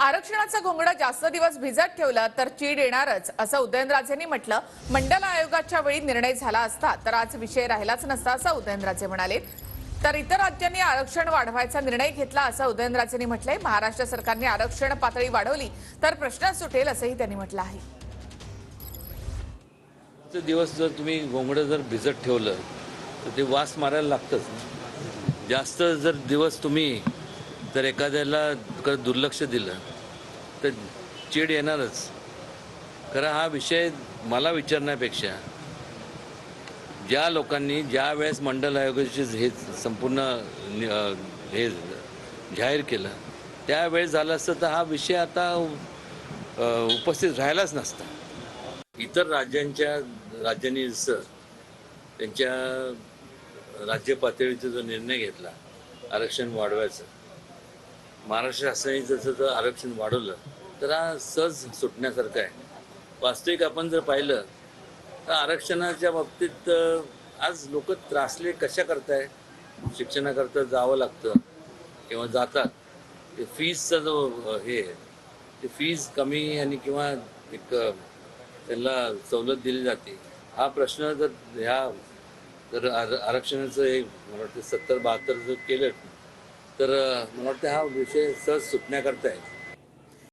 आरक्षणाचा घोंगडा जास्त दिवस भिजत ठेवला तर चीड येणारच असं उदयनराजेंनी म्हटलं। मंडल आयोगाच्या वेळी निर्णय झाला असता तर आज विषय राहिलाच नसता असं उदयनराजे म्हणाले। तर इतर राज्यांनी आरक्षण वाढवायचा निर्णय घेतला असं उदयनराजेंनी म्हटलंय। महाराष्ट्र सरकारने आरक्षण पातळी वाढवली तर प्रश्न सुटेल असंही त्यांनी म्हटलं आहे। दिवस जर तुम्ही घोंगडं जर भिजत ठेवलं तर ते वास मारायला लागतंच। जास्त जर दिवस तुम्ही जर एखाद्याला दुर्लक्ष दिलं तर चीड येणारच। खरं हा विषय मला विचारण्यापेक्षा ज्या लोकांनी ज्या वेळेस मंडल आयोगाचे हे संपूर्ण हे जाहीर केलं त्यावेळेस झालं असतं तर हा विषय आता उपस्थित राहिलाच नसता। इतर राज्यांनी जसं त्यांच्या राज्य पातळीचा जो निर्णय घेतला आरक्षण वाढवायचं, महाराष्ट्र शासनाने जसं जर आरक्षण वाढवलं तर हा सहज सुटण्यासारखं आहे। वास्तविक आपण जर पाहिलं तर आरक्षणाच्या बाबतीत आज लोक त्रासले कशा करताय, शिक्षणाकरता जावं लागतं किंवा जातात ते फीजचा जो हे ते फीज कमी आणि किंवा एक त्यांना सवलत दिली जाते, हा प्रश्न जर आरक्षणाचं एक मला वाटतं 70-72 जर केलं तर मला वाटतं हा विषय सहज सुटण्याकरता आहे।